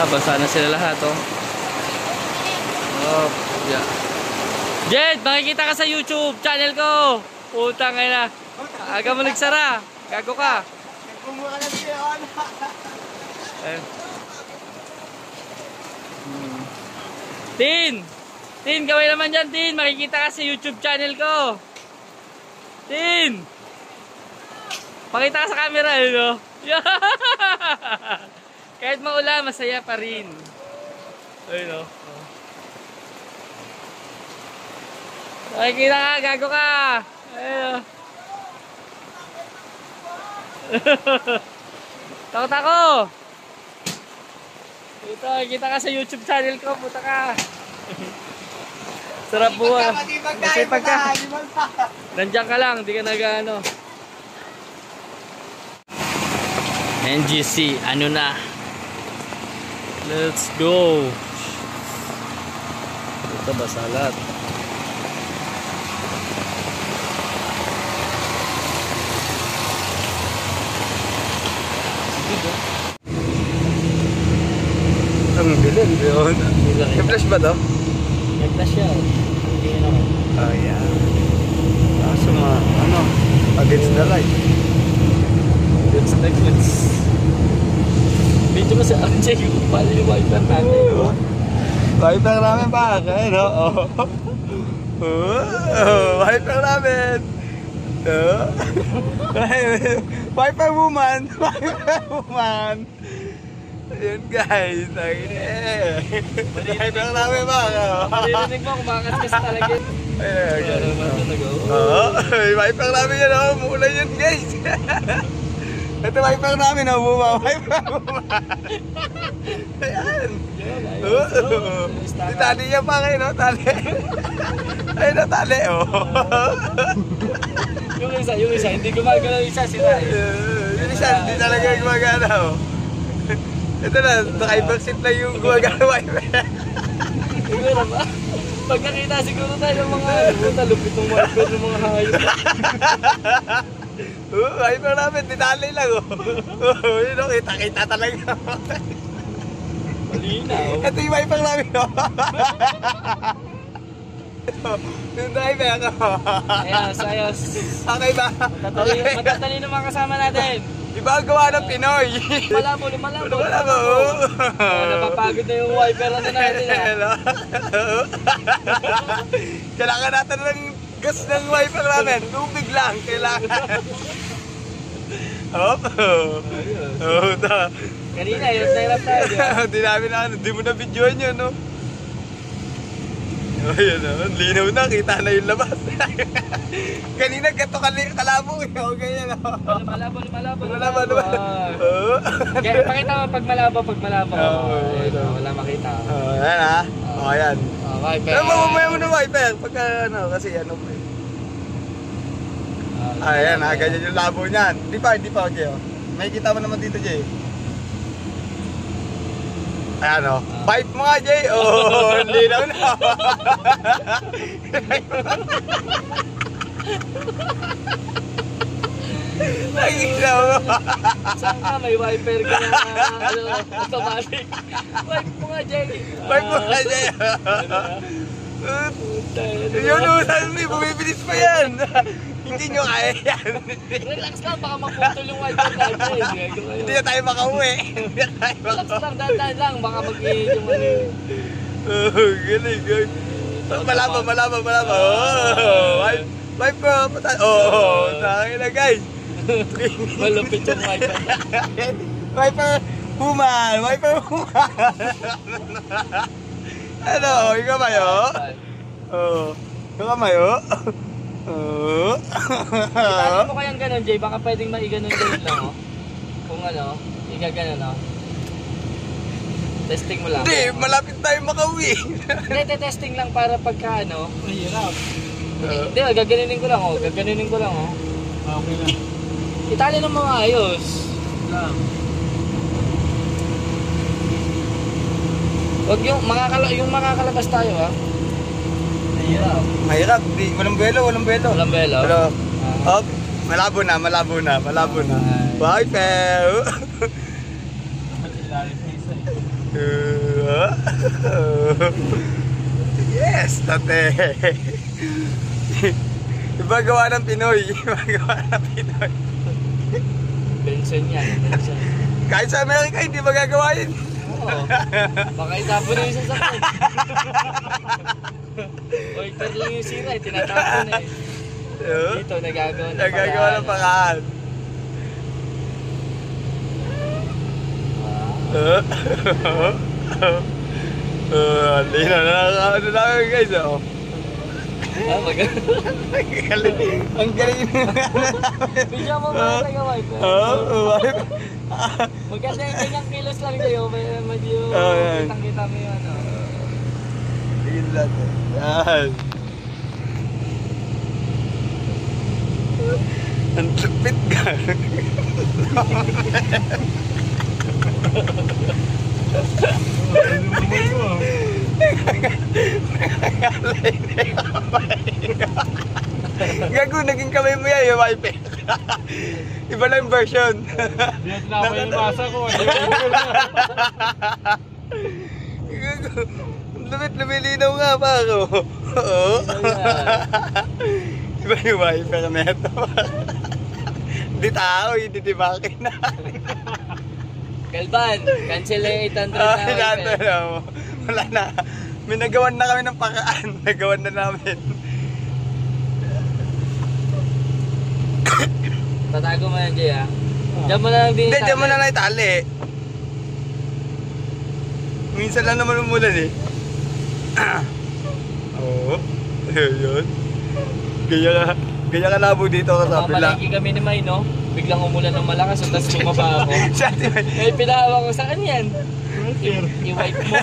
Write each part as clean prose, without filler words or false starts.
Basa na sila lahat, oh. Oh, yeah. Jed, makikita ka sa YouTube channel ko. Putang ina. Aga mo nagsara. Gago ka. Nagpumura na siya. Tin! Tin, gawin naman dyan, Tin. Makikita ka sa YouTube channel ko. Tin! Pakita ka sa camera, yun, no? Kahit maulan, masaya pa rin. Ayun, no? Makikita ka, gago ka. Ayun, no? Takot ako. Ito, kita ka sa YouTube channel ko, puta ka. Sarap buwan. Kasi pagka nandiyan ka lang, di ka nag-ano. NGC, ano na? Let's go. Ito ba salat? Ang bilin yun. May flash ba to? May flash siya. Oh yeah. Kaso ano, against the light. It's necklace. Video mo sa RJ kung paano yung wiper natin. Wiper namin pa, no? Wiper namin. Wiper woman. Wiper woman. Ayun guys, wiper namin pa. Maririnig mo, kumakas ka sa talaga. Wiper namin yan, oh. Mula yun guys. Ito wiper namin, oh. Buma. Wiper buma. Ayan. Tali niya pa kayo, no? Tali. Ayun na, tali, oh. Yung isa, hindi gumagana yung isa, sila eh. Yung isa, hindi talaga gumagana, oh. Ito na, naka-iversit lang yung gumagana wiper. Siguro ba? Pag nakita siguro tayo ng mga talupit ng wiper ng mga hayop. Wiper namin, tinali lang, oh. Yun, oh, kita talaga. Malinaw. Ito yung wiper namin, oh. Yung driver, oh. Ayos, ayos. Okay ba? Matatalino mga kasama natin. Iba ang gawa ng Pinoy. Malabo. Napapagod na yung wiper na natin. Kailangan natin ng gas ng wiper namin. Tubig lang, kailangan. Kanina, hirap tayo. Hindi namin na, hindi mo na videoan yun, no? Ayan naman, linaw na, kita na yung labas. Kanina gato kalabo eh, o ganyan o. Malabo. Pakita mo pag malabo. Wala makita. Ayan ha, o ayan. Wiper. Mamamaya mo na wiper, pagka ano, kasi ano po eh. Ayan ha, ganyan yung labo niyan. Hindi pa, Jay o. May kita mo naman dito, Jay. Ayan o, pipe mo nga, Jay. Oh, linaw na. Nakikita mo. Saan ka? May wiper ka na automatic. Wipe mo nga, Jay. Pipe mo nga, Jay. Yun, bumibilis pa yan. Hindi nyo kaya yan. Relax lang, baka maputol yung wiper natin. Hindi na tayo makauwi. Relax lang, dahan lang, baka mag-iit yung ano. Galing. Malaba. Wipe ko. Nakakita na guys. Malupit yung wiper. Wiper human. Ano, ikaw mayo? Ikaw mayo? Itali mo kayang ganon, Jay, baka pwedeng maiganon lang, oh. Kung ano, igaganon, oh. Testing mo lang. Hindi, malapit tayo makauwi. Hindi, testing lang para pagka ano. Mahirap. Hindi, gaganinin ko lang, oh. Okay lang. Itali ng mga ayos. Lang. Wag yung makakalabas tayo, ha. Mahirap. Walang belo. Pero, malabo na. Wiper. Yes, tate. Iba gawa ng Pinoy. Iba gawa ng Pinoy. Benson yan. Benson. Kahit sa Amerika, hindi magagawa yun. Oo. Baka itapon na yung sasakyan. Oiter lang yung sira, tinatapon eh. Dito, nagagawa ng paraan. Hindi na nakakaano namin guys, oh. Ang galing Bigyan mo ba taga-wiper? Oo, Magkasa yung ganyang kilos lang kayo, medyo kitang-kita mo yung ano. Tigil natin. Yan. Ang lupit ka. Gago, naging kamay mo yan yung wiper. Iba lang yung version. Hindi na tinapay yung masa ko. Gago, lumilinaw nga pa ako. Oo. Iba yung wiper na ito. Hindi tao, hindi tibakin na. Galban, cancel yung 800 na wiper. Wala na. May nagawan na kami ng paraan. Nagawan na namin. Tatago mo yan, Jay, ha? Diyan mo na lang Hindi, diyan mo na lang itali. Minsan lang naman umulan eh. Oo. Yun. Kaya ka labo dito ka sa pila. Mamalaki kami ni May, no? Biglang umulan ng malakas, so tapos bumaba ako. Eh, pinahawa ko, saan yan? I-wipe mo.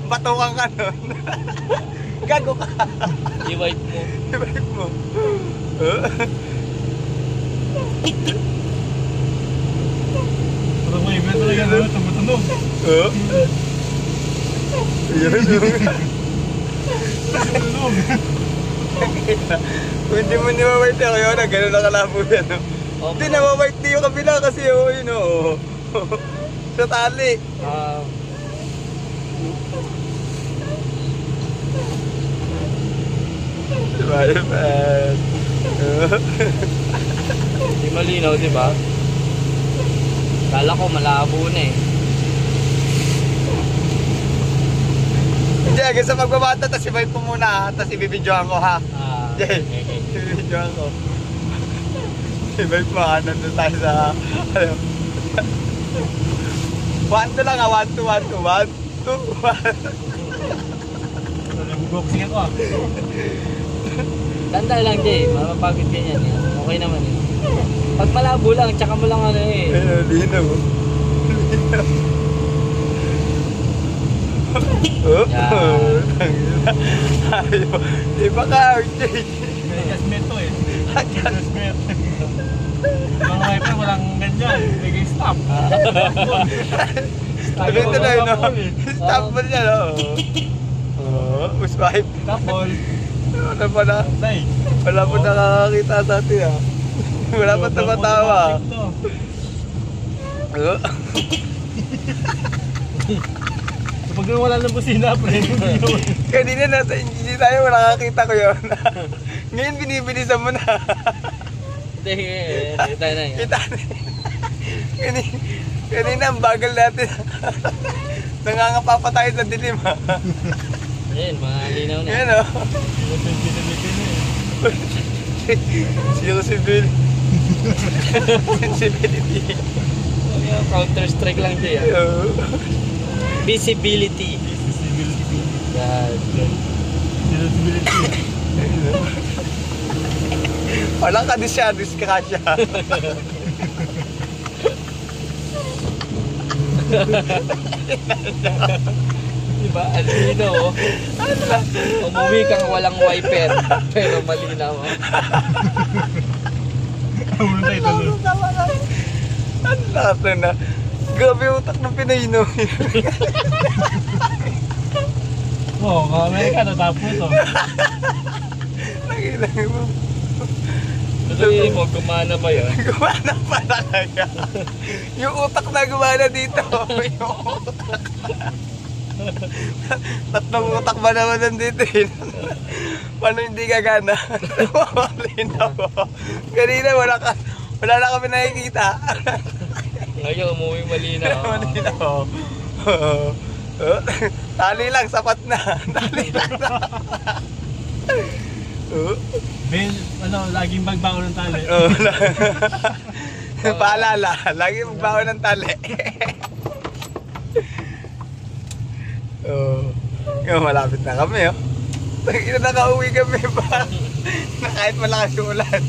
Batukan ka nun. Gago ka. I-wipe mo. I-wipe mo. Parang may event talaga na tumutunog. Oo. Tumutunog. Kung hindi mo niwa-wipe ako yun, gano'n nakalabo yan. Hindi, nawa-wipe din yung kabila kasi yun, oh. Sa tali. Wipe. Hindi malinaw, di ba? Kala ko malabo na eh. Hindi, hanggang sa magbabata, tapos i-wipe ko muna, tapos ibibidyoan ko ha. Okay. Ibibidyoan ko. I-wipe mo ha, nandun tayo sa, ano. 1-2 lang ha, 1-2, 1-2, 1-2, 1. Nag-boxing ako ah. Tanda lang, Jay. Mapapagod ka yan. Okay naman eh. Pag malabo lang, tsaka mo lang ano eh. Ayun, linaw. Iba ka, RJ. May adjustment to eh. Adjustment. Mga wiper walang ganyan. May stop. Sabi ito na yun, no? Stop mo niya, no? Oo, push wipe. Stop ball. Wala pa na. Day. Wala pa nakakakita sa atin, ha? Wala pa tumatawa. Oo. Pag wala ng busina, pre. Kanina nasa engineer tayo, nakakita ko yun. Ngayon binibilisan mo na. Hindi, kita na yan. Kita na. Kanina ang bagal natin. Nangangapa pa tayo sa dilim, ha? Ayun, mga linaw na. Yan, o. Sensibility. Sensibility. Counter-strike lang siya. Visibility. Yan. Visibility. Walang kadisya-disya. Diba? Alino, oh. Umuwi kang walang wiper, pero malinaw. Ano tayo ito? Ano natin na? Grabe utak ng Pinoy, no? Oo, Amerika natapos ito. Nakilang mo. Sabihin mo, gumana ba yan? Gumana pa talaga. Yung utak na gumana dito. Yung utak. Tatlong utak ba naman nandito eh? Paano hindi gagana? Linaw mo. Kanina wala na kami nakikita. Ngayon, umuwi malinaw. Malinaw. Tali lang, sapat na. Tali lang. Ben, laging magbaon ng tali. Paalala, lagi magbaon ng tali. Yung malapit na kami, oh. Nakauwi kami ba? Na kahit malakas yung ulan.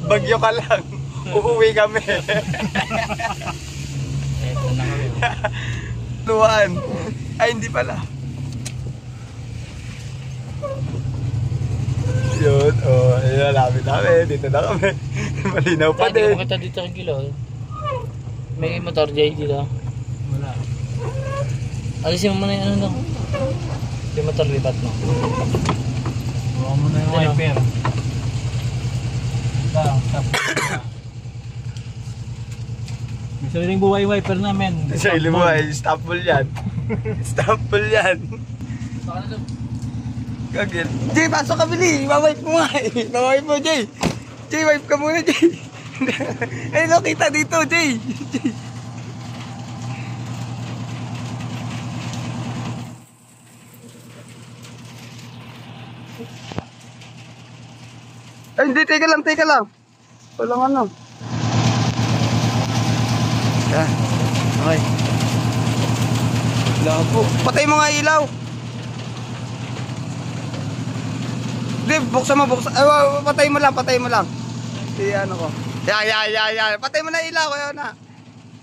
Bagyo ka lang. Uuwi kami. Eto na kami. Luwan. Ay, hindi pala. Yun, ayun, lapit namin. Dito na kami. Malinaw pa Hindi din. ko makita dito ang kilo. May motor Jay dito. Wala. Alisin mo muna yung ano daw. Yung motor lipat mo. Buka mo na yung Ano? wiper. Stop. May sariling buhay wiper namin. Sa ilim mo ay stopple yan. Stopple yan. Baka na daw. Kagil. Jay, pasok ka bili. Mawipe mo nga eh. Mawipe mo, Jay. Jay, wipe ka muna, Jay. Ay, no, kita dito, Jay. Jay. Ay, hindi. Teka lang. Walang ano. Yan. Okay. Labo. Patay mo nga ilaw. Hindi, buksan mo. Ay, patay mo lang. Ano ko. Yan. Patay mo na ilaw. Kaya na.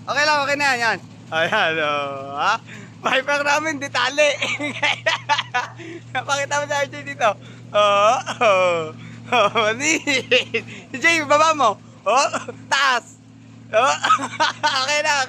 Okay na yan. Ayan, ha? Viper namin, di tali. Pakita mo sa RJ dito. Manit. Jay, baba mo. Taas. Okay na.